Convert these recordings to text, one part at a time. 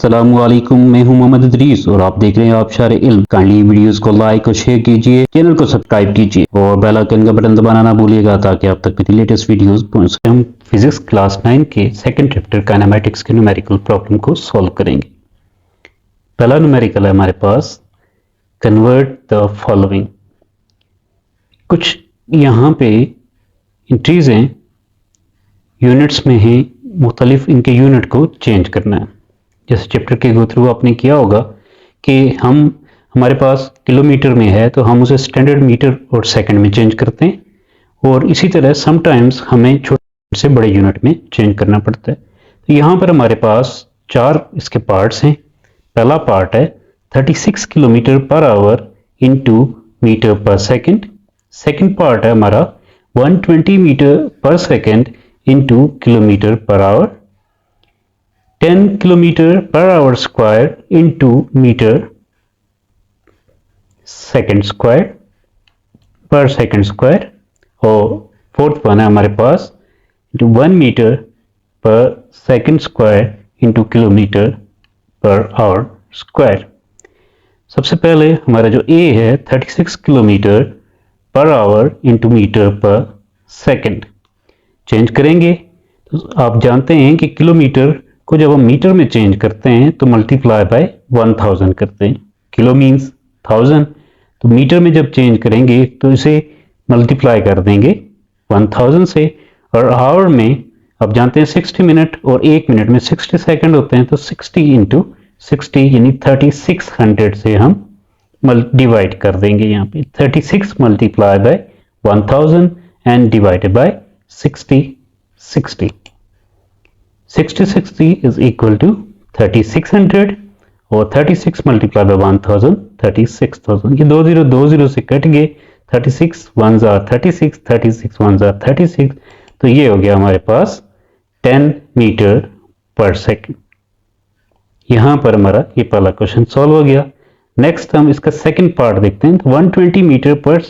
अस्सलामुअलैकुम, मैं हूं मोहम्मद इदरीस और आप देख रहे हैं आबशार इल्म। काइंडली वीडियोस को लाइक और शेयर कीजिए, चैनल को सब्सक्राइब कीजिए और बेल आइकन का बटन दबाना ना भूलिएगा ताकि आप तक मेरी लेटेस्ट वीडियोस पहुंच सके। हम फिजिक्स क्लास 9 के सेकंड चैप्टर काइनेमेटिक्स के न्यूमेरिकल प्रॉब्लम को सॉल्व करेंगे। पहला न्यूमेरिकल है हमारे पास, कन्वर्ट द फॉलोइंग। कुछ यहाँ पे इंट्रीज हैं, यूनिट्स में हैं, मुख्तलिफ इनके यूनिट को चेंज करना है। जैसे चैप्टर के गो थ्रू आपने किया होगा कि हमारे पास किलोमीटर में है तो हम उसे स्टैंडर्ड मीटर और सेकंड में चेंज करते हैं, और इसी तरह समटाइम्स हमें छोटे से बड़े यूनिट में चेंज करना पड़ता है। तो यहाँ पर हमारे पास चार इसके पार्ट्स हैं। पहला पार्ट है 36 kilometre per hour into metre per second. Second part है हमारा 120 metre per second into kilometre per hour. 10 kilometre per hour square into metre second square per second square. और फोर्थ वन है हमारे पास 1 metre per second square into kilometre per hour square. सबसे पहले हमारा जो ए है 36 kilometre per hour into metre per second change करेंगे। तो आप जानते हैं कि किलोमीटर को जब हम मीटर में चेंज करते हैं तो मल्टीप्लाई बाय 1000 करते हैं। किलो मीन्स 1000, तो मीटर में जब चेंज करेंगे तो इसे मल्टीप्लाई कर देंगे 1000 से। और आवर में आप जानते हैं 60 मिनट और 1 मिनट में 60 सेकंड होते हैं, तो 60 इंटू 60 यानी 3600 से हम डिवाइड कर देंगे। यहाँ पे 36 multiply by 1000 and divided by 60 60 is equal to 3600 और 36 मल्टीप्लाई बाय 1000 36000। ये 20 से कट गए, 36 1s are 36, 36 1s are 36। तो ये हो गया हमारे पास 10 मीटर पर सेकेंड। यहां पर हमारा ये पहला क्वेश्चन सॉल्व हो गया। नेक्स्ट हम इसका सेकंड पार्ट देखते हैं। 120 metre per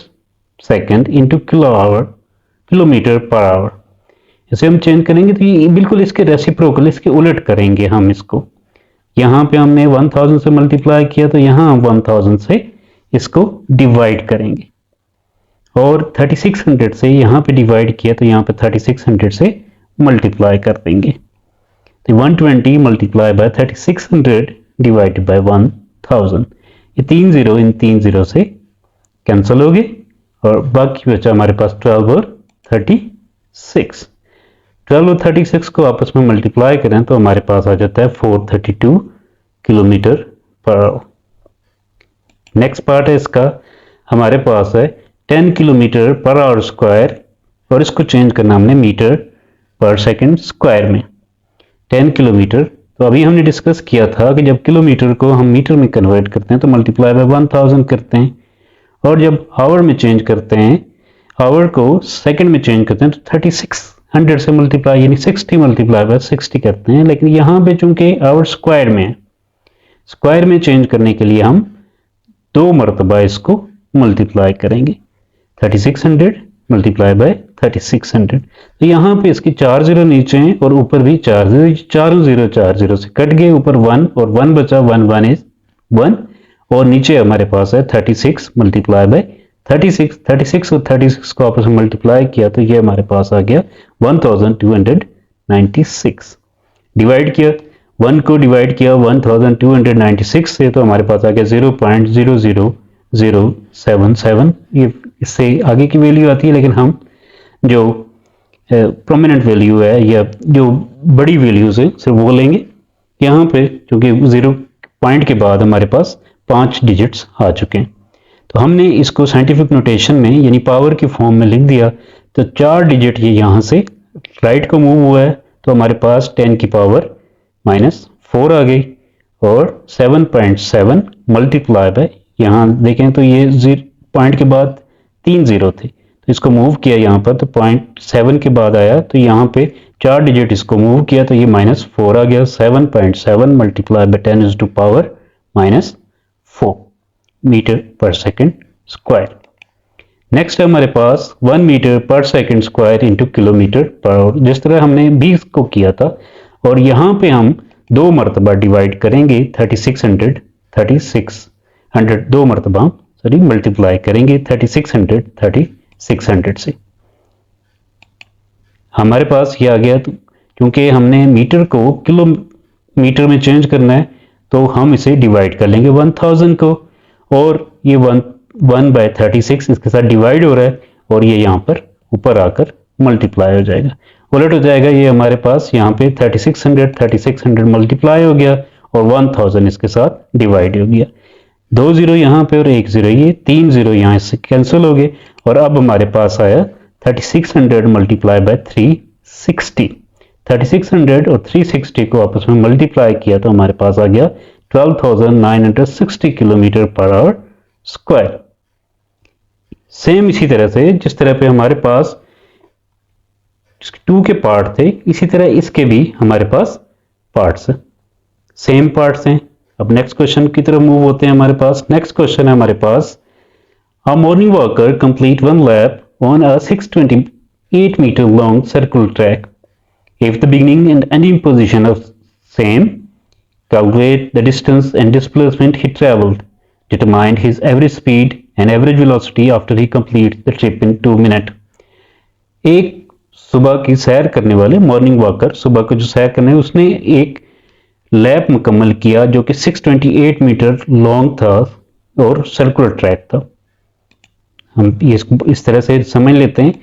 second into kilometre per our. इसे हम चेंज करेंगे तो ये बिल्कुल इसके रेसिप्रोकल, इसके उलट करेंगे हम इसको। यहाँ पे हमने 1000 से मल्टीप्लाई किया तो यहाँ हम 1000 से इसको डिवाइड करेंगे, और 3600 से यहाँ पे डिवाइड किया तो यहाँ पे 3600 से मल्टीप्लाई कर देंगे। तो 120 मल्टीप्लाई बाय 3600 डिवाइडेड बाय 1000। ये 3 0 इन 3 0 से कैंसिल हो गए और बाकी बचा हमारे पास 12 और 36। 12 और 36 को आपस में मल्टीप्लाई करें तो हमारे पास आ जाता है 432 kilometre per our. Next part है इसका, हमारे पास है 10 किलोमीटर पर आवर स्क्वायर, और इसको चेंज करना हमने मीटर पर सेकेंड स्क्वायर में। 10 किलोमीटर, तो अभी हमने डिस्कस किया था कि जब किलोमीटर को हम मीटर में कन्वर्ट करते हैं तो मल्टीप्लाई बाय 1000 करते हैं, और जब आवर में चेंज करते हैं, आवर को सेकेंड में चेंज करते हैं तो 3600 से मल्टीप्लाई यानी 60 मल्टीप्लाई बाय 60 करते हैं। लेकिन यहाँ पे चूंकि आवर स्क्वायर में है, स्क्वायर में चेंज करने के लिए हम 2 मरतबा इसको मल्टीप्लाई करेंगे। 3600 मल्टीप्लाई बाय 3600। तो यहाँ पे इसकी 4 0 नीचे हैं और ऊपर भी 4 0, 4 0 से कट गए, ऊपर 1 और 1 बचा, 1 1 इज 1, और नीचे हमारे पास है 36 मल्टीप्लाई बाय 36 और 36 को आपस में मल्टीप्लाई किया तो ये हमारे पास आ गया 1296। डिवाइड किया, 1 को डिवाइड किया 1296 से तो हमारे पास आ गया 0.00077। ये इससे आगे की वैल्यू आती है, लेकिन हम जो प्रोमिनेंट वैल्यू है या जो बड़ी वैल्यूज है सिर्फ वो लेंगे। यहाँ पे क्योंकि 0 पॉइंट के बाद हमारे पास 5 डिजिट्स आ चुके हैं, तो हमने इसको साइंटिफिक नोटेशन में यानी पावर की फॉर्म में लिख दिया। तो 4 डिजिट ये यहाँ से राइट को मूव हुआ है तो हमारे पास 10 की पावर -4 आ गई, और 7.7 मल्टीप्लाई बाय, यहाँ देखें तो ये 0 पॉइंट के बाद 3 0 थे, तो इसको मूव किया यहाँ पर तो 0.7 के बाद आया, तो यहाँ पे 4 डिजिट इसको मूव किया तो ये -4 आ गया। 7.7 multiply by 10 is to power -4 metre per second square. Next है हमारे पास 1 metre per second square into kilometre per hour. जिस तरह हमने 20 को किया था, और यहाँ पे हम दो मरतबा डिवाइड करेंगे 3600 दो मरतबा मल्टीप्लाई करेंगे 3600 से हमारे पास ये आ गया। तो क्योंकि हमने मीटर को किलोमीटर में चेंज करना है तो हम इसे डिवाइड कर लेंगे 1000 को, और ये 1/36 इसके साथ डिवाइड हो रहा है और ये यहाँ पर ऊपर आकर मल्टीप्लाई हो जाएगा, उलट हो जाएगा। ये हमारे पास यहाँ पे 3600 मल्टीप्लाई हो गया और 1000 इसके साथ डिवाइड हो गया। 2 जीरो यहाँ पे और 1 जीरो, ये 3 जीरो यहाँ इससे कैंसिल हो गए और अब हमारे पास आया 3600 मल्टीप्लाई बाय 360। 3600 और 360 को आपस में मल्टीप्लाई किया तो हमारे पास आ गया 12,960 kilometre per hour square. Same इसी तरह से जिस तरह पे हमारे पास 2 के पार्ट थे, इसी तरह इसके भी हमारे पास पार्ट्स सेम पार्ट्स हैं। अब नेक्स्ट क्वेश्चन की तरफ मूव होते हैं। हमारे पास नेक्स्ट क्वेश्चन है हमारे पास, a morning walker complete 1 lap on a 628 metre long circular track. If the beginning and ending position of same, calculate the distance and displacement he traveled. Determine his average speed and average velocity after he completes the trip in 2 minutes. एक सुबह की सैर करने वाले morning walker, सुबह को जो सैर करने उसने एक लैप मुकम्मल किया जो कि 628 मीटर लॉन्ग था और सर्कुलर ट्रैक था। हम इस तरह से समझ लेते हैं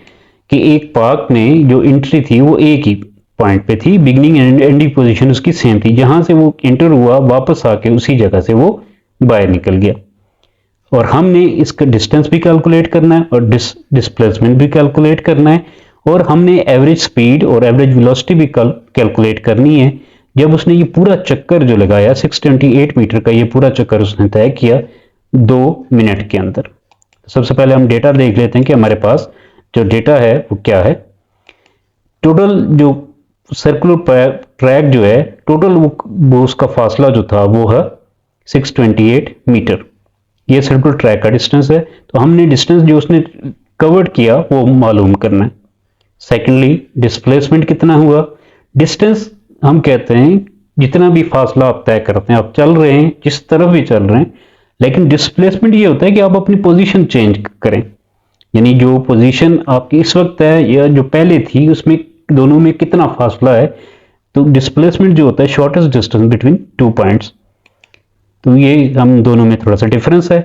कि एक पार्क में जो एंट्री थी वो एक ही पॉइंट पे थी, बिगिनिंग एंड एंडिंग पोजीशन उसकी सेम थी, जहां से वो एंटर हुआ वापस आके उसी जगह से वो बाहर निकल गया। और हमने इसका डिस्टेंस भी कैलकुलेट करना है और डिस्प्लेसमेंट भी कैलकुलेट करना है और हमने एवरेज स्पीड और एवरेज वेलोसिटी भी कैलकुलेट करनी है। जब उसने ये पूरा चक्कर जो लगाया 628 मीटर का, ये पूरा चक्कर उसने तय किया 2 मिनट के अंदर। सबसे पहले हम डेटा देख लेते हैं कि हमारे पास जो डेटा है वो क्या है। टोटल जो सर्कुलर ट्रैक जो है, टोटल वो उसका फासला जो था वो है 628 मीटर। ये सर्कुलर ट्रैक का डिस्टेंस है, तो हमने डिस्टेंस जो उसने कवर्ड किया वो मालूम करना है। सेकेंडली डिस्प्लेसमेंट कितना हुआ। डिस्टेंस हम कहते हैं जितना भी फासला आप तय करते हैं, आप चल रहे हैं जिस तरफ भी चल रहे हैं, लेकिन डिस्प्लेसमेंट ये होता है कि आप अपनी पोजीशन चेंज करें, यानी जो पोजीशन आपकी इस वक्त है या जो पहले थी उसमें दोनों में कितना फासला है। तो डिस्प्लेसमेंट जो होता है शॉर्टेस्ट डिस्टेंस बिटवीन 2 पॉइंट्स, तो ये हम दोनों में थोड़ा सा डिफरेंस है।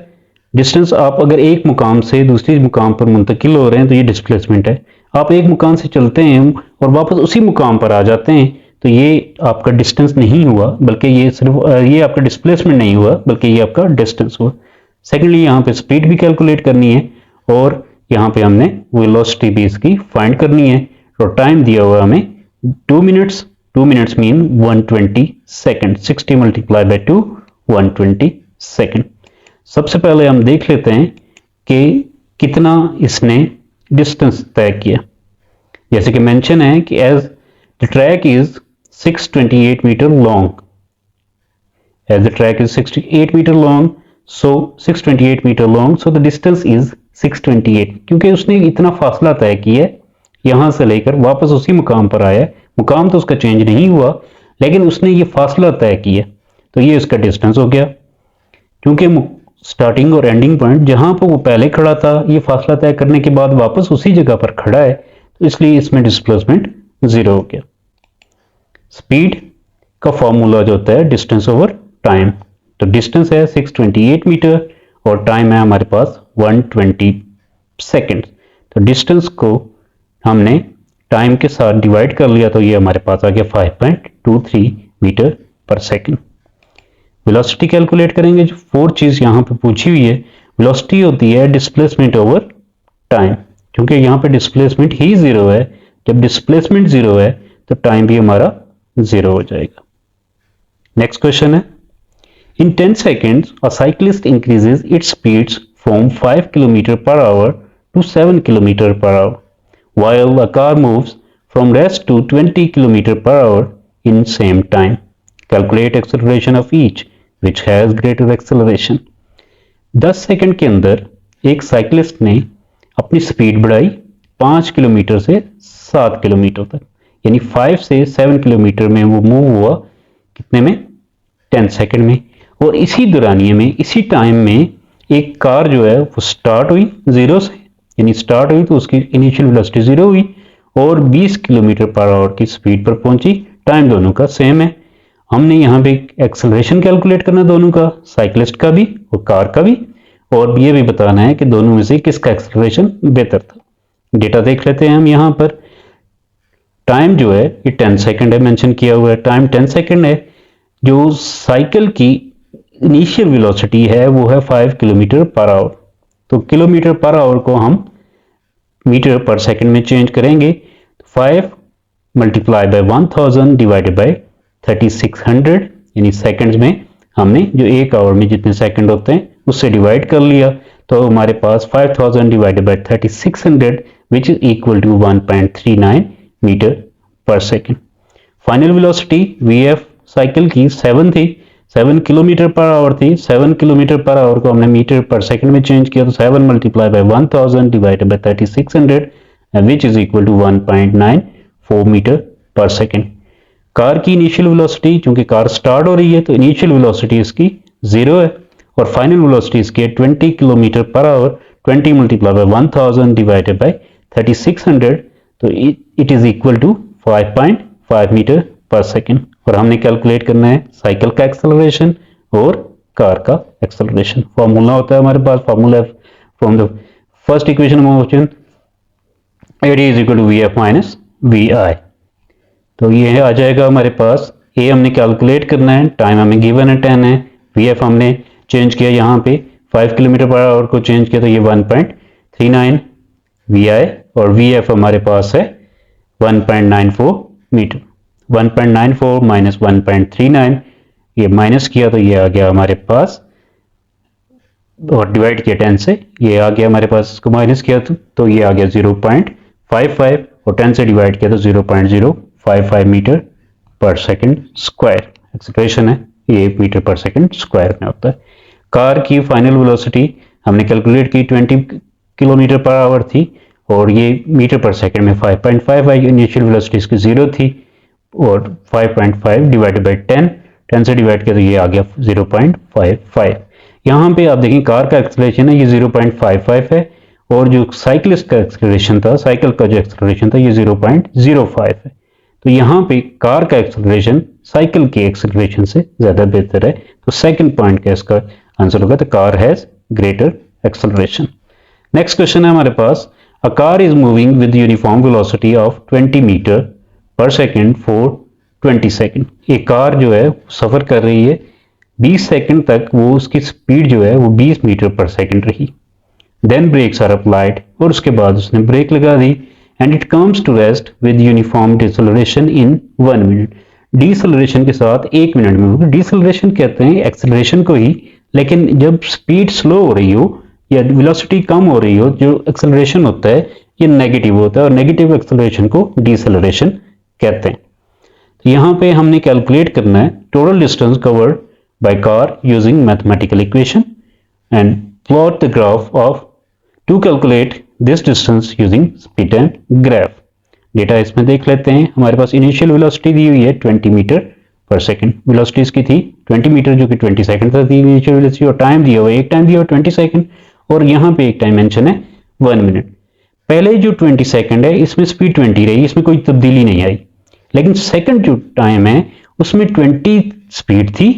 डिस्टेंस आप अगर एक मुकाम से दूसरी मुकाम पर मुंतकिल हो रहे हैं तो ये डिस्प्लेसमेंट है। आप एक मुकाम से चलते हैं और वापस उसी मुकाम पर आ जाते हैं तो ये आपका डिस्टेंस नहीं हुआ, बल्कि ये सिर्फ ये आपका डिस्प्लेसमेंट नहीं हुआ बल्कि ये आपका डिस्टेंस हुआ। सेकेंडली यहाँ पे स्पीड भी कैलकुलेट करनी है और यहाँ पे हमने वेलोसिटी भी इसकी फाइंड करनी है। और टाइम दिया हुआ हमें 2 minutes, 2 minutes mean 120 second, 60 multiply by 2 120 second. सबसे पहले हम देख लेते हैं कि कितना इसने डिस्टेंस तय किया। जैसे कि मेंशन है कि as the track is 628 metre long, as the track is 68 metre long, so 628 metre long, so the distance is 628। क्योंकि उसने इतना फासला तय किया, यहां से लेकर वापस उसी मुकाम पर आया, मुकाम तो उसका चेंज नहीं हुआ लेकिन उसने ये फासला तय किया, तो ये उसका डिस्टेंस हो गया। क्योंकि स्टार्टिंग और एंडिंग पॉइंट जहां पर वो पहले खड़ा था, ये फासला तय करने के बाद वापस उसी जगह पर खड़ा है, तो इसलिए इसमें डिस्प्लेसमेंट 0 हो गया। स्पीड का फॉर्मूला जो होता है डिस्टेंस ओवर टाइम, तो डिस्टेंस है 628 मीटर और टाइम है हमारे पास 120 सेकेंड। तो डिस्टेंस को हमने टाइम के साथ डिवाइड कर लिया तो ये हमारे पास आ गया 5.23 metre per second. Velocity calculate करेंगे। जो 4 चीज यहाँ पे पूछी हुई है, वेलोसिटी होती है डिस्प्लेसमेंट ओवर टाइम, क्योंकि यहाँ पे डिस्प्लेसमेंट ही 0 है। जब डिस्प्लेसमेंट 0 है तो टाइम भी हमारा 0 हो जाएगा। नेक्स्ट क्वेश्चन है, इन 10 seconds a cyclist increases its speeds from 5 km/h to 7 km/h, while a car moves from rest to 20 km/h in same time. Calculate acceleration of each, which has greater acceleration. 10 second के अंदर एक cyclist ने अपनी speed बढ़ाई 5 kilometre से 7 kilometre तक, यानी 5 से 7 किलोमीटर में वो मूव हुआ कितने में, 10 सेकंड में। और इसी दौरानिए में, इसी टाइम में एक कार जो है वो स्टार्ट हुई जीरो से, यानी स्टार्ट हुई तो उसकी इनिशियल वेलोसिटी जीरो हुई और 20 किलोमीटर पर आवर की स्पीड पर पहुंची। टाइम दोनों का सेम है। हमने यहाँ पे एक्सेलरेशन कैलकुलेट करना दोनों का, साइक्लिस्ट का भी और कार का भी, और ये भी बताना है कि दोनों में से किसका एक्सेलरेशन बेहतर था। डेटा देख लेते हैं हम यहाँ पर। टाइम जो है ये 10 सेकंड है, मेंशन किया हुआ है, टाइम 10 सेकंड है। जो साइकिल की इनिशियल वेलोसिटी है वो है 5 किलोमीटर पर आवर। तो किलोमीटर पर आवर को हम मीटर पर सेकंड में चेंज करेंगे। 5 मल्टीप्लाई बाय 1000 डिवाइडेड बाय 3600, यानी सेकंड्स में हमने जो एक आवर में जितने सेकंड होते हैं उससे डिवाइड कर लिया, तो हमारे पास 5000 divided by 3600 which is equal to 1.39 metre पर second. Final velocity VF cycle की 7 थी, 7 किलोमीटर पर आवर थी। 7 किलोमीटर पर आवर को हमने मीटर पर सेकंड में चेंज किया, तो 7 multiply by 1000 divided by 3600 which is equal to 1.94 metre पर सेकंड। कार की इनिशियल वेलोसिटी, चूंकि कार स्टार्ट हो रही है तो इनिशियल वेलोसिटी इसकी जीरो है और फाइनल वेलोसिटी इसकी है 20 kilometre per hour. 20 multiply by 1000 divided by 3600, तो it is equal to 5.5 metre पर सेकंड। और हमने कैलकुलेट करना है साइकिल का एक्सेलरेशन और कार का एक्सेलरेशन। फॉर्मूला होता है हमारे पास, formula from the first equation of motion, AD is equal to we F minus we I. तो ये आ जाएगा हमारे पास। ए हमने कैलकुलेट करना है, टाइम हमें गिवन है 10 है, वी एफ हमने चेंज किया यहाँ पे 5 किलोमीटर पर आवर को चेंज किया तो ये 1.39 वी आई, और वी एफ हमारे पास है 1.94 मीटर। 1.94 माइनस 1.39, ये माइनस किया तो ये आ गया हमारे पास, और डिवाइड किया 10 से, ये आ गया हमारे पास, इसको माइनस किया तो ये आ गया 0.55, और 10 से डिवाइड किया तो 0.055 मीटर पर सेकंड स्क्वायर। एक्सेलरेशन है ये मीटर पर सेकंड स्क्वायर में होता है। कार की फाइनल वेलोसिटी हमने कैलकुलेट की 20 किलोमीटर पर आवर थी और ये मीटर पर सेकंड में 5.5 आई। इनिशियल वेलोसिटी इसकी जीरो थी और 5.5 डिवाइडेड बाई 10 से डिवाइड किया तो ये आ गया 0.55। यहाँ पे आप देखें कार का एक्सेलरेशन है ये 0.55 है, और जो साइकिलिस्ट का एक्सेलरेशन था, साइकिल का जो एक्सेलरेशन था ये 0.05 है। तो यहाँ पे कार का एक्सेलरेशन साइकिल के एक्सेलरेशन से ज्यादा बेहतर है। तो सेकंड पॉइंट का इसका आंसर होगा, the car has greater acceleration. Next question है हमारे पास, a car is moving with uniform velocity of 20 metre पर सेकंड फॉर 20 सेकंड। एक कार जो है सफर कर रही है 20 सेकंड तक, वो उसकी स्पीड जो है वो 20 मीटर पर सेकंड रही। देन ब्रेक्स आर अप्लाइड, और उसके बाद उसने ब्रेक लगा दी, and it comes to rest with uniform deceleration in 1 minute. Deceleration के साथ 1 मिनट में, डिसलेरेशन कहते हैं एक्सेलरेशन को ही, लेकिन जब स्पीड स्लो हो रही हो या वेलोसिटी कम हो रही हो, जो एक्सेलरेशन होता है ये नेगेटिव होता है, और नेगेटिव एक्सेलरेशन को डिसलेरेशन कहते हैं। तो यहाँ पे हमने कैलकुलेट करना है total distance covered by car using mathematical equation and plot the graph of to calculate this distance using speed and graph. Data इसमें देख लेते हैं। हमारे पास इनिशियल वेलोसिटी दी हुई है 20 मीटर पर सेकंड, वेलोसिटी इसकी थी 20 मीटर जो कि 20 सेकंड तक थी इनिशियल वेलोसिटी, और टाइम दिया हुआ है, एक टाइम दिया हुआ 20 सेकंड, और यहाँ पे एक टाइम मेंशन है 1 मिनट। पहले जो 20 सेकंड है इसमें स्पीड 20 रही, इसमें कोई तब्दीली नहीं आई, लेकिन सेकंड जो टाइम है उसमें 20 स्पीड थी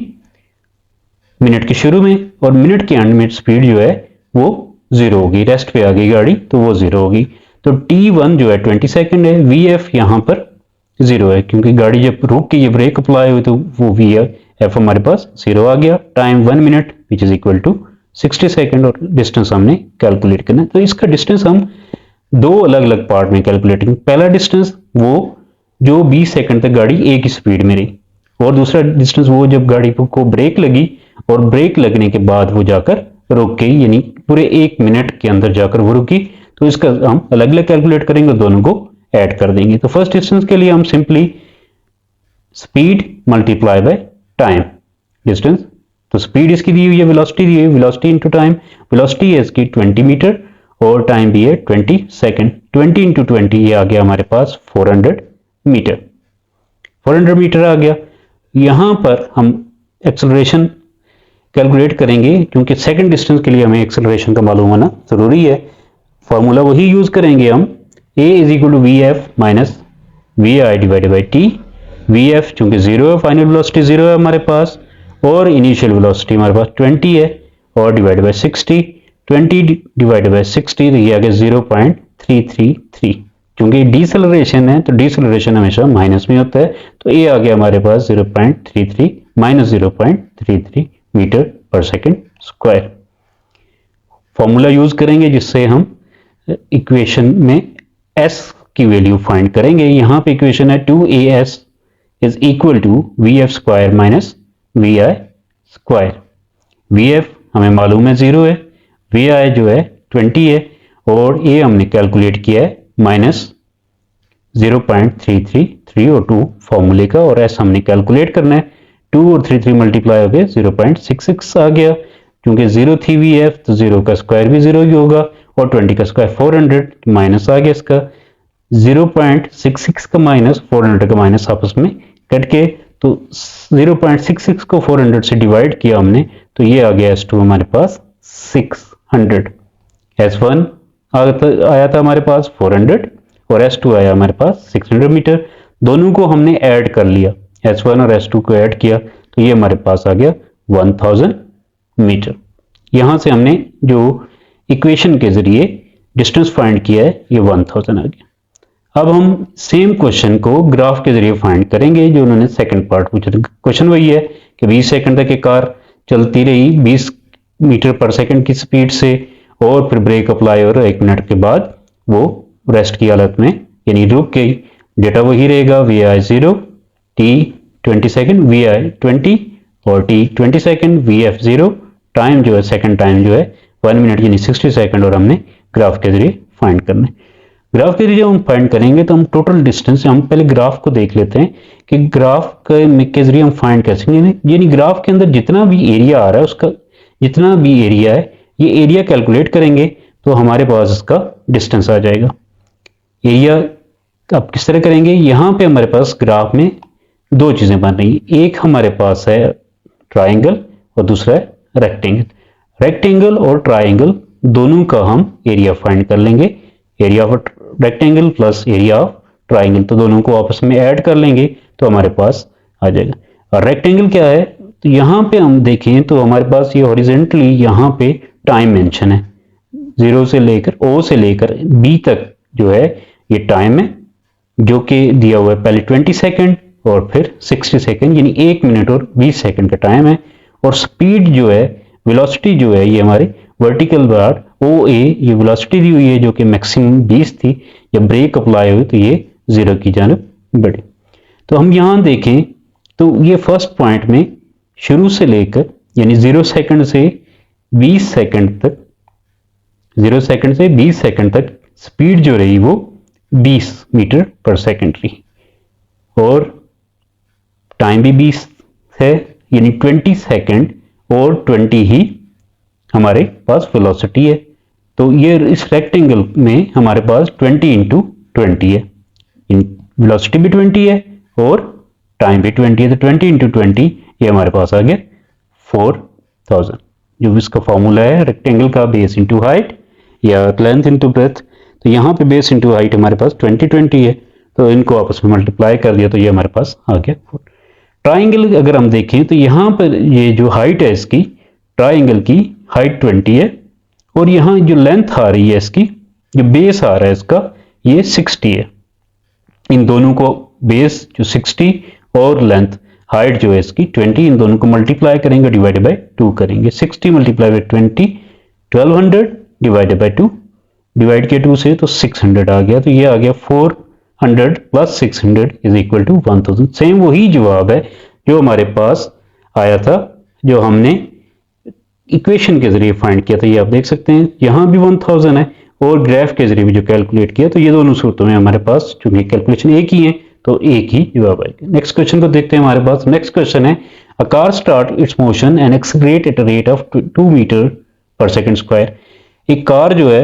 मिनट के शुरू में, और मिनट के एंड में स्पीड जो है वो जीरो होगी, रेस्ट पे आ गई गाड़ी तो वो जीरो होगी। तो T1 जो है 20 सेकंड है, VF यहाँ पर जीरो है क्योंकि गाड़ी जब रुक के ये ब्रेक अप्लाई हुई तो वो VF हमारे पास जीरो आ गया। Time 1 minute which is equal to 60 second, और डिस्टेंस हमने कैलकुलेट करना है। तो इसका डिस्टेंस हम दो अलग अलग पार्ट में कैलकुलेट करेंगे। पहला डिस्टेंस वो जो 20 सेकंड तक गाड़ी एक ही स्पीड में रही, और दूसरा डिस्टेंस वो जब गाड़ी को ब्रेक लगी और ब्रेक लगने के बाद वो जाकर रुक गई, यानी पूरे 1 मिनट के अंदर जाकर वो रुकी। तो इसका हम अलग अलग कैलकुलेट करेंगे, दोनों को ऐड कर देंगे। तो फर्स्ट डिस्टेंस के लिए हम simply speed multiply by time distance, तो स्पीड इसकी दी हुई है, वेलोसिटी दी हुई है, वेलोसिटी इंटू टाइम। वेलोसिटी है इसकी 20 मीटर और टाइम भी है 20 सेकंड। 20 इंटू 20 ये आ गया हमारे पास 400 मीटर, 400 मीटर आ गया। यहाँ पर हम एक्सेलरेशन कैलकुलेट करेंगे, क्योंकि सेकंड डिस्टेंस के लिए हमें एक्सेलरेशन का मालूम होना जरूरी है। फॉर्मूला वही यूज करेंगे हम, a is equal to we F minus we I divided by T. We F चूंकि जीरो है, फाइनल वेलोसिटी जीरो है हमारे पास, और इनिशियल वेलोसिटी हमारे पास 20 है, और डिवाइड बाई 60, 20 डिवाइड बाई 60 तो ये आ गया 0.333। क्योंकि डिसेलरेशन है तो डिसेलरेशन हमेशा माइनस में होता है, तो ये आ गया हमारे पास 0.33 minus 0.33 metre per second square. Formula use करेंगे जिससे हम इक्वेशन में s की वैल्यू फाइंड करेंगे। यहां पे इक्वेशन है 2as is equal to V F square minus we I square. V F हमें मालूम है 0 है, वी आई जो है 20 है, और ए हमने कैलकुलेट किया है माइनस 0.333 और 2 फॉर्मूले का, और एस हमने कैलकुलेट करना है। 2 और 3 मल्टीप्लाई हो गए 0.66 आ गया। क्योंकि 0 थी वी एफ तो 0 का स्क्वायर भी 0 ही होगा, और 20 का स्क्वायर 400 माइनस आ गया इसका 0.66 का माइनस 400 का माइनस आपस में कट के, तो 0.66 को 400 से डिवाइड किया हमने, तो ये आ गया S2 हमारे पास 600। S1 आया था हमारे पास 400 और S2 आया हमारे पास 600 मीटर। दोनों को हमने ऐड कर लिया, S1 और S2 को ऐड किया, तो ये हमारे पास आ गया 1000 मीटर। यहां से हमने जो इक्वेशन के जरिए डिस्टेंस फाइंड किया है ये 1000 आ गया। अब हम सेम क्वेश्चन को ग्राफ के जरिए फाइंड करेंगे जो उन्होंने सेकंड पार्ट पूछा था। क्वेश्चन वही है कि 20 सेकंड तक ये कार चलती रही 20 मीटर पर सेकंड की स्पीड से, और फिर ब्रेक अप्लाई और 1 मिनट के बाद वो रेस्ट की हालत में यानी रुक गई। डेटा वही रहेगा, V I 0, T 20 second, V I 20 और T 20 second, V F 0, time जो है सेकंड टाइम जो है 1 मिनट यानी 60 सेकंड, और हमने ग्राफ के जरिए फाइंड करना है। ग्राफ के जरिए हम फाइंड करेंगे तो हम टोटल डिस्टेंस, हम पहले ग्राफ को देख लेते हैं कि ग्राफ के जरिए हम फाइंड कैसे करेंगे। यानी ग्राफ के अंदर जितना भी एरिया आ रहा है उसका जितना भी एरिया है ये एरिया कैलकुलेट करेंगे तो हमारे पास इसका डिस्टेंस आ जाएगा। एरिया अब किस तरह करेंगे, यहाँ पे हमारे पास ग्राफ में दो चीजें बन रही हैं। एक हमारे पास है ट्राइंगल और दूसरा है रेक्टेंगल। रेक्टेंगल और ट्राइंगल दोनों का हम एरिया फाइंड कर लेंगे। Area of rectangle plus area of triangle, तो दोनों को आपस में ऐड कर लेंगे तो हमारे पास आ जाएगा। और रेक्टेंगल क्या है, तो यहाँ पे हम देखें तो हमारे पास ये हॉरिजेंटली यहाँ पे टाइम मेंशन है, 0 से लेकर O से लेकर B तक जो है ये टाइम है, जो कि दिया हुआ है पहले 20 सेकंड और फिर 60 सेकंड, यानी 1 मिनट और 20 सेकंड का टाइम है। और स्पीड जो है, वेलोसिटी जो है, ये हमारी वर्टिकल बार OA ये वेलोसिटी दी हुई है जो कि मैक्सिमम 20 थी। जब ब्रेक अप्लाई हुई तो ये 0 की जानब बढ़ी। तो हम यहां देखें तो ये फर्स्ट पॉइंट में शुरू से लेकर यानी 0 सेकंड से 20 सेकंड तक, 0 सेकंड से 20 सेकंड तक स्पीड जो रही वो 20 मीटर पर सेकंड रही, और टाइम भी 20 है यानी 20 सेकंड और 20 ही हमारे पास वेलोसिटी है। तो ये इस रेक्टेंगल में हमारे पास 20 इंटू 20 है, वेलोसिटी भी 20 है और टाइम भी 20 है, तो 20 इंटू 20 ये हमारे पास आ गया 4000। जो इसका फॉर्मूला है रेक्टेंगल का, बेस इंटू हाइट या लेंथ इंटू ब्रेथ, तो यहाँ पे बेस इंटू हाइट हमारे पास 20 है, तो इनको आपस में मल्टीप्लाई कर दिया तो ये हमारे पास आ गया 4। ट्राइंगल अगर हम देखें तो यहाँ पर ये जो हाइट है इसकी, ट्राइंगल की हाइट 20 है, और यहाँ जो लेंथ आ रही है इसकी, जो बेस आ रहा है इसका ये 60 है। इन दोनों को बेस जो 60 और लेंथ हाइट जो है इसकी 20, इन दोनों को मल्टीप्लाई करेंगे, डिवाइड बाय 2 करेंगे। 60 multiply by 20 1200 divided by 2, divide किया 2 से तो 600 आ गया। तो ये आ गया 400 plus 600 is equal to 1000। Same वही जवाब है जो हमारे पास आया था जो हमने इक्वेशन के जरिए फाइंड किया था। ये आप देख सकते हैं यहाँ भी 1000 है और ग्राफ के जरिए भी जो कैलकुलेट किया, तो ये दोनों सूरतों में हमारे पास चूंकि कैलकुलेशन एक ही है तो एक ही जवाब आएगा। नेक्स्ट क्वेश्चन को देखते हैं। हमारे पास नेक्स्ट क्वेश्चन है, a car start its motion and accelerate at a rate of 2 metre पर सेकंड स्क्वायर। एक कार जो है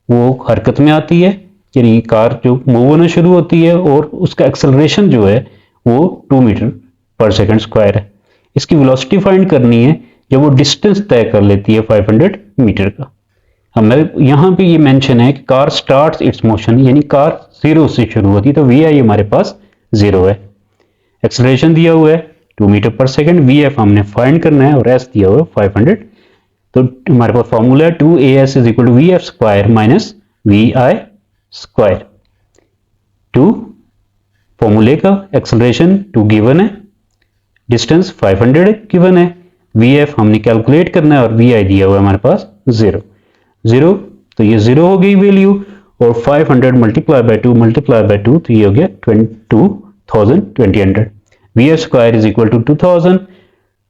वो हरकत में आती है, यानी कार जो मूव होना शुरू होती है और उसका एक्सेलरेशन जो है वो 2 मीटर पर सेकंड स्क्वायर है। इसकी वेलोसिटी फाइंड करनी है जब वो डिस्टेंस तय कर लेती है 500 मीटर का। हमें यहाँ पे ये मेंशन है कि कार स्टार्ट्स इट्स मोशन, यानी कार जीरो से शुरू होती है, तो वी आई हमारे पास जीरो है। एक्सेलरेशन दिया हुआ है 2 मीटर पर सेकंड, वी एफ हमने फाइंड करना है और एस दिया हुआ है 500। तो हमारे पास फॉर्मूला है 2as is equal to V F square minus we I square. टू फॉर्मूले का एक्सेलरेशन 2 गिवन है, डिस्टेंस 500 गिवन है, वी एफ हमने कैलकुलेट करना है और वी आई दिया हुआ है हमारे पास जीरो, तो ये जीरो हो गई वैल्यू, और 500 मल्टीप्लाई बाय 2 मल्टीप्लाई बाय 2, तो ये हो गया 2000। V F square is equal to 2000।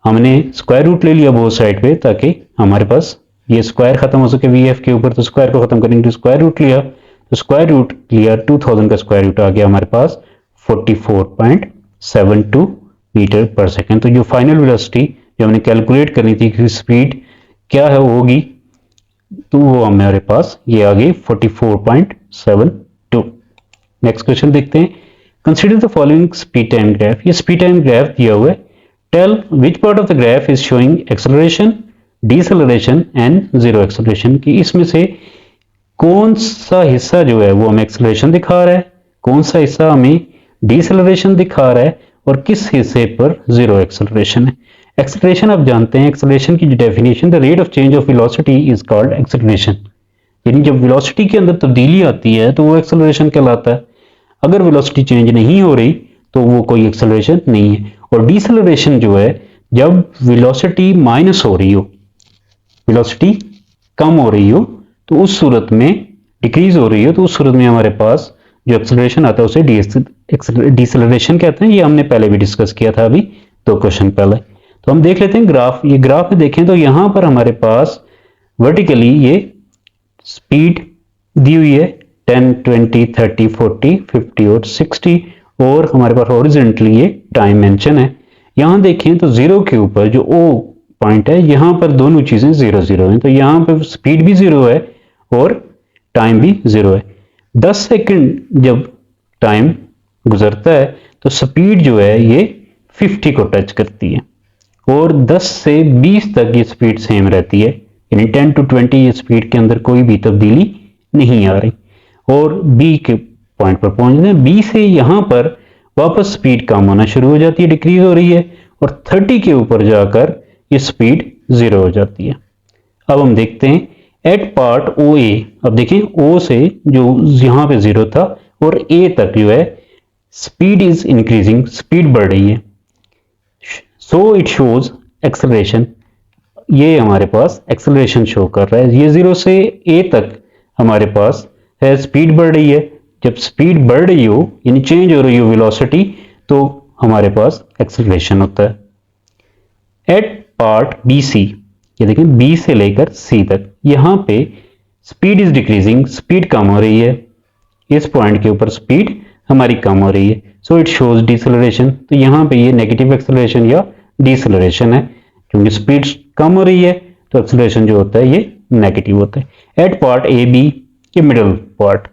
हमने स्क्वायर रूट ले लिया बोथ साइड पे ताकि हमारे पास ये स्क्वायर खत्म हो सके वी एफ के ऊपर, तो स्क्वायर को खत्म करेंगे तो स्क्वायर रूट लिया, तो स्क्वायर रूट लिया 2000 का स्क्वायर रूट आ गया हमारे पास 44.72 मीटर पर सेकेंड। तो जो फाइनल वेलोसिटी जो हमने कैलकुलेट करनी थी कि स्पीड क्या है होगी, तो वो हमारे पास ये आ गई 44.72। नेक्स्ट क्वेश्चन देखते हैं। Consider the following speed time graph. ये स्पीड टाइम ग्राफ दिया हुआ है। Tell which part of the graph is showing acceleration, deceleration and zero acceleration, की इसमें से कौन सा हिस्सा जो है वो हमें एक्सेलरेशन दिखा रहा है, कौन सा हिस्सा हमें डिसेलरेशन दिखा रहा है, और किस हिस्से पर जीरो एक्सेलरेशन है। एक्सेलरेशन आप जानते हैं, एक्सेलरेशन की जो definition, the rate of change of velocity is called acceleration, यानी जब वेलोसिटी के अंदर तब्दीली आती है तो वो एक्सेलरेशन कहलाता है। अगर वेलोसिटी चेंज नहीं हो रही तो वो कोई एक्सेलरेशन नहीं है। और डिसेलरेशन जो है, जब वेलोसिटी माइनस हो रही हो, वेलोसिटी कम हो रही हो, तो उस सूरत में डिक्रीज हो रही हो, तो उस सूरत में हमारे पास जो एक्सेलरेशन आता है उसे डिसेलरेशन कहते हैं। ये हमने पहले भी डिस्कस किया था अभी 2 क्वेश्चन पहले। तो हम देख लेते हैं ग्राफ। ये ग्राफ में देखें तो यहां पर हमारे पास वर्टिकली ये स्पीड दी हुई है 10, 20, 30, 40, 50 और 60, और हमारे पास हॉरिजॉन्टली ये टाइम मेंशन है। यहां देखें तो जीरो के ऊपर जो ओ पॉइंट है, यहां पर दोनों चीजें जीरो जीरो हैं, तो यहां पर स्पीड भी जीरो है और टाइम भी जीरो है। 10 सेकंड जब टाइम गुजरता है तो स्पीड जो है ये 50 को टच करती है, और 10 से 20 तक ये स्पीड सेम रहती है, यानी 10 to 20 ये स्पीड के अंदर कोई भी तब्दीली नहीं आ रही। और बी के पॉइंट पर पहुंचते हैं, बी से यहां पर वापस स्पीड कम होना शुरू हो जाती है, डिक्रीज हो रही है, और 30 के ऊपर जाकर ये स्पीड जीरो हो जाती है। अब हम देखते हैं एट पार्ट ओ ए। अब देखें ओ से जो यहां पे जीरो था और ए तक जो है स्पीड इज इंक्रीजिंग, स्पीड बढ़ रही है, सो इट शोज एक्सेलरेशन। ये हमारे पास एक्सेलरेशन शो कर रहा है। ये जीरो से ए तक हमारे पास है स्पीड बढ़ रही है। जब स्पीड बढ़ रही हो यानी चेंज हो रही हो वेलोसिटी, तो हमारे पास एक्सेलरेशन होता है। एट पार्ट बी सी, ये देखें बी से लेकर सी तक, यहां पे स्पीड इज डिक्रीजिंग, स्पीड कम हो रही है, इस पॉइंट के ऊपर स्पीड हमारी कम हो रही है, सो इट शोज डिसेलरेशन। तो यहां पे ये नेगेटिव एक्सेलरेशन या डिसेलरेशन है, क्योंकि स्पीड कम हो रही है तो एक्सेलरेशन जो होता है ये नेगेटिव होता है। एट पार्ट ए बी, ये middle part,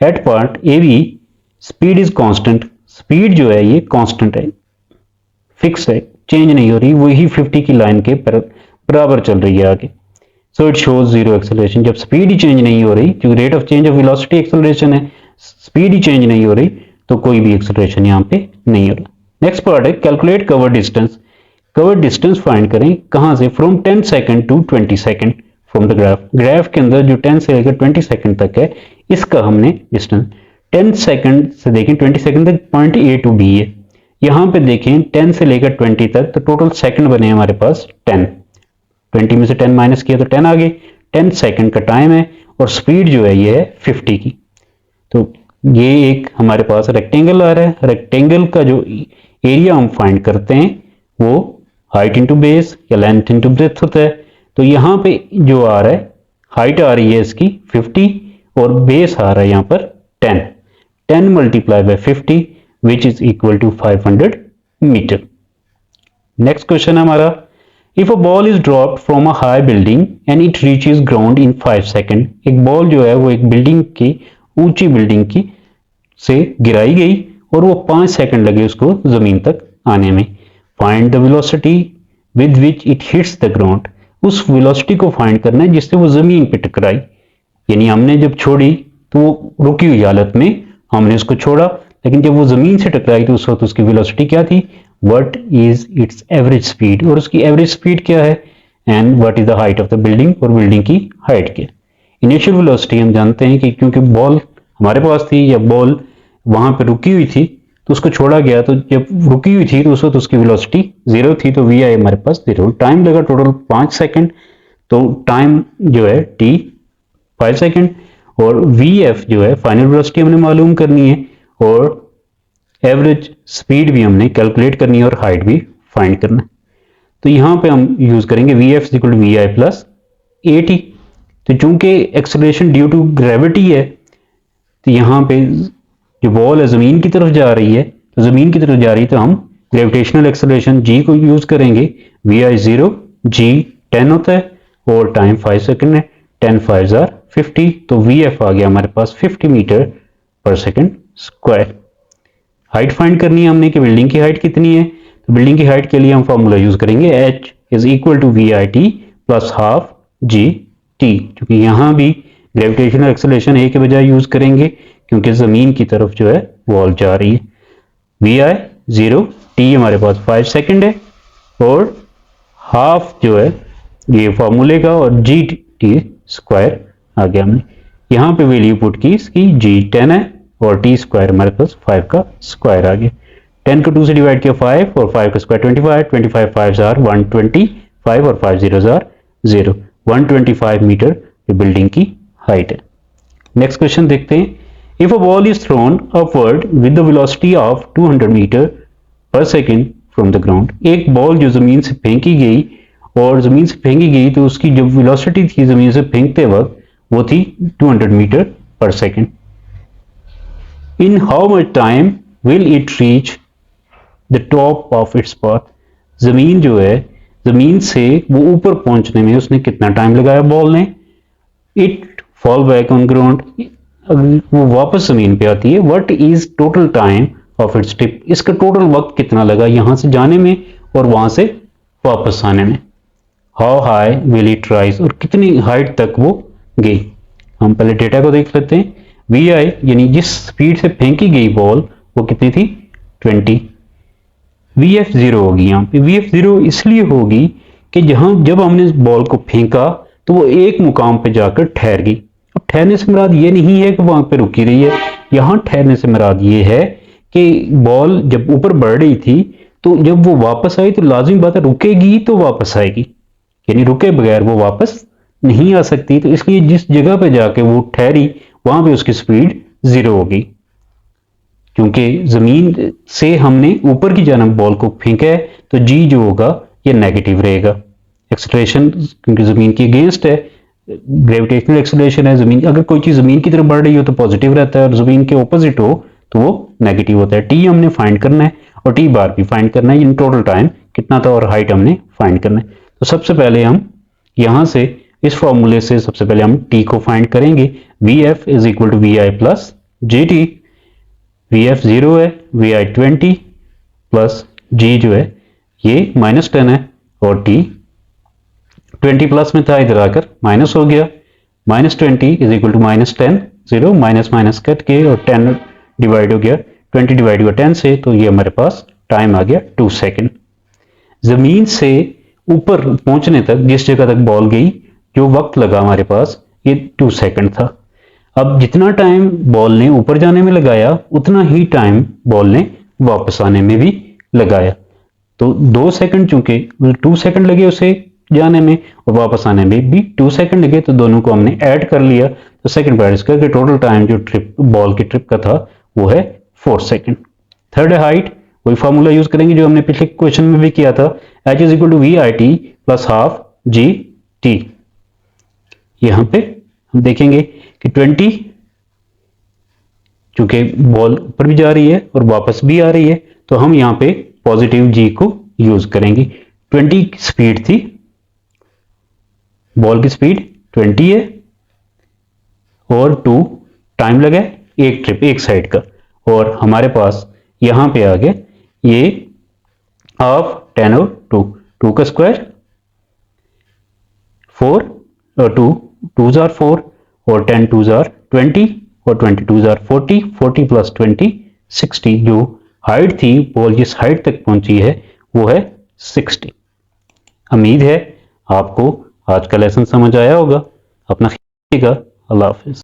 at part A B speed is constant, speed जो है ये कांस्टेंट है, फिक्स है, चेंज नहीं हो रही, वही 50 की लाइन के बराबर चल रही है आगे, so it shows zero acceleration. जब स्पीड ही चेंज नहीं हो रही, क्योंकि rate of change of velocity acceleration है, स्पीड ही चेंज नहीं हो रही, तो कोई भी एक्सेलरेशन यहाँ पे नहीं हो रहा। नेक्स्ट पार्ट है calculate cover distance. Cover distance find करें कहां से, from 10 second to 20 second from the graph. Graph के अंदर जो 10 से लेकर 20 सेकंड तक है, इसका हमने डिस्टेंस 10 सेकंड से देखें 20 सेकंड तक पॉइंट ए टू बी है। यहां पे देखें 10 से लेकर 20 तक, तो टोटल सेकंड बने हमारे पास 10, 20 में से 10 माइनस किया तो 10 आ गए। 10 सेकंड का टाइम है और स्पीड जो है ये है 50 की। तो ये एक हमारे पास रेक्टेंगल आ रहा है, रेक्टेंगल का जो एरिया हम फाइंड करते हैं वो हाइट इंटू बेस या लेंथ इंटू ब्रेथ होता है। तो यहाँ पे जो आ रहा है, हाइट आ रही है इसकी 50 और बेस आ रहा है यहाँ पर 10, 10 multiply by 50 which is equal to 500 metre. Next question है हमारा, if a ball is dropped from a high building and it reaches ground in 5 second. एक बॉल जो है वो एक बिल्डिंग की, ऊंची बिल्डिंग की से गिराई गई और वो 5 सेकंड लगे उसको जमीन तक आने में। Find the velocity with which it hits the ground, उस वेलोसिटी को फाइंड करना है जिससे वो जमीन पे टकराई। यानी हमने जब छोड़ी तो वो रुकी हुई हालत में हमने उसको छोड़ा, लेकिन जब वो जमीन से टकराई तो उस वक्त उसकी वेलोसिटी क्या थी, what is it's average speed, और उसकी एवरेज स्पीड क्या है, and what is the height of the building, और बिल्डिंग की हाइट क्या है। इनिशियल वेलोसिटी हम जानते हैं कि क्योंकि बॉल हमारे पास थी या बॉल वहां पे रुकी हुई थी तो उसको छोड़ा गया, तो जब रुकी हुई थी तो उस वक्त उसकी वेलोसिटी 0 थी, तो वी आई हमारे पास 0। टाइम लगा टोटल 5 सेकंड, तो टाइम जो है टी 5 सेकंड, और वी एफ जो है फाइनल वेलोसिटी हमने मालूम करनी है, और एवरेज स्पीड भी हमने कैलकुलेट करनी है, और हाइट भी फाइंड करना है। तो यहां पे हम यूज करेंगे v f equal to v i plus a t. तो चूंकि एक्सेलरेशन ड्यू टू ग्रेविटी है, तो यहाँ पे जो बॉल है ज़मीन की तरफ जा रही है, तो ज़मीन की तरफ जा रही है तो हम ग्रेविटेशनल एक्सेलरेशन जी को यूज़ करेंगे। वी आई 0, जी 10 होता है, और टाइम 5 सेकंड है, 10 5 आर 50, तो वी एफ आ गया हमारे पास 50 मीटर पर सेकंड स्क्वायर। हाइट फाइंड करनी है हमने कि बिल्डिंग की हाइट कितनी है, तो बिल्डिंग की हाइट के लिए हम फॉर्मूला यूज़ करेंगे h is equal to v i t plus half g t, क्योंकि यहाँ भी ग्रेविटेशनल एक्सेलरेशन ए के बजाय यूज करेंगे क्योंकि जमीन की तरफ जो है बॉल जा रही है। वी आई 0, टी हमारे पास 5 सेकंड है, और हाफ जो है ये फॉर्मूले का, और जी टी स्क्वायर आ गया हमने। यहाँ पे वैल्यू पुट की इसकी, जी 10 है और टी स्क्वायर हमारे पास 5 का स्क्वायर आ गया। 10 को 2 से डिवाइड किया 5, और 5 का स्क्वायर 25, 25 5 आर 125, और 5 0 आर 0, 125 मीटर ये बिल्डिंग की हाइट है। नेक्स्ट क्वेश्चन देखते हैं। If a ball is thrown upward with the velocity of 200 metre पर सेकंड फ्रॉम द ग्राउंड, एक बॉल जो जमीन से फेंकी गई, और जमीन से फेंकी गई तो उसकी जो वेलोसिटी थी जमीन से फेंकते वक्त वो थी 200 मीटर पर second. In how much time will it reach the top of its path, जमीन जो है जमीन से वो ऊपर पहुंचने में उसने कितना टाइम लगाया बॉल ने। It fall back on ground, वो वापस जमीन पे आती है। What is total time of its tip, इसका टोटल वक्त कितना लगा यहां से जाने में और वहां से वापस आने में। How high will it rise, और कितनी हाइट तक वो गई। हम पहले डेटा को देख लेते हैं। वी आई यानी जिस स्पीड से फेंकी गई बॉल वो कितनी थी 20। वी एफ 0 होगी यहाँ पे। वी एफ 0 इसलिए होगी कि जब हमने बॉल को फेंका तो वो एक मुकाम पे जाकर ठहर गई। अब ठहरने से मुराद ये नहीं है कि वहां पे रुकी रही है, यहां ठहरने से मुराद ये है कि बॉल जब ऊपर बढ़ रही थी तो जब वो वापस आई तो लाजिमी बात है रुकेगी तो वापस आएगी, यानी रुके बगैर वो वापस नहीं आ सकती। तो इसलिए जिस जगह पे जाके वो ठहरी वहां पे उसकी स्पीड 0 होगी, क्योंकि जमीन से हमने ऊपर की जानब बॉल को फेंका है तो जी जो होगा ये नेगेटिव रहेगा। एक्सेलरेशन क्योंकि जमीन की अगेंस्ट है, ग्रेविटेशनल एक्सेलरेशन है, जमीन अगर कोई चीज जमीन की तरफ बढ़ रही हो तो पॉजिटिव रहता है, और जमीन के ऑपोजिट हो तो वो नेगेटिव होता है। टी हमने फाइंड करना है और टी बार भी फाइंड करना है, इन टोटल टाइम कितना था और हाइट हमने फाइंड करना है। तो सबसे पहले हम यहां से इस फॉर्मूले से सबसे पहले हम टी को फाइंड करेंगे। V f is equal to v i plus g t. V F 0 है, वी आई 20 प्लस जी जो है ये -10 है, और टी 20 प्लस में था इधर आकर माइनस हो गया। -20 is equal to -10, 0 minus minus cut के और 10 डिवाइड हो गया, 20 डिवाइड हुआ 10 से, तो ये हमारे पास टाइम आ गया 2 सेकंड। जमीन से ऊपर पहुंचने तक जिस जगह तक बॉल गई जो वक्त लगा हमारे पास ये 2 सेकंड था। अब जितना टाइम बॉल ने ऊपर जाने में लगाया उतना ही टाइम बॉल ने वापस आने में भी लगाया। तो 2 सेकंड, चूंकि 2 सेकंड लगे उसे जाने में और वापस आने में भी 2 सेकंड लगे, तो दोनों को हमने ऐड कर लिया, तो सेकंड बाय स्क्वायर के टोटल टाइम जो ट्रिप बॉल की ट्रिप का था वो है 4 सेकंड। थर्ड हाइट, वही फॉर्मूला यूज करेंगे जो हमने पिछले क्वेश्चन में भी किया था, h is equal to v i t plus half g t. यहां पे हम देखेंगे कि 20, चूंकि बॉल ऊपर भी जा रही है और वापस भी आ रही है, तो हम यहां पे पॉजिटिव जी को यूज करेंगे। 20 की स्पीड थी, बॉल की स्पीड 20 है, और 2 टाइम लगा एक ट्रिप एक साइड का, और हमारे पास यहां पे आ गया ये हाफ 10 और 2, 2 का स्क्वायर 4 और 2, 2 जार 4 और 10 2 जार 20 और 20 2 जार 40, 40 प्लस 20 60। जो हाइट थी बॉल जिस हाइट तक पहुंची है वो है 60। उम्मीद है आपको आज का लेसन समझ आया होगा। अपना ख्याल रखिएगा। अल्लाह हाफिज।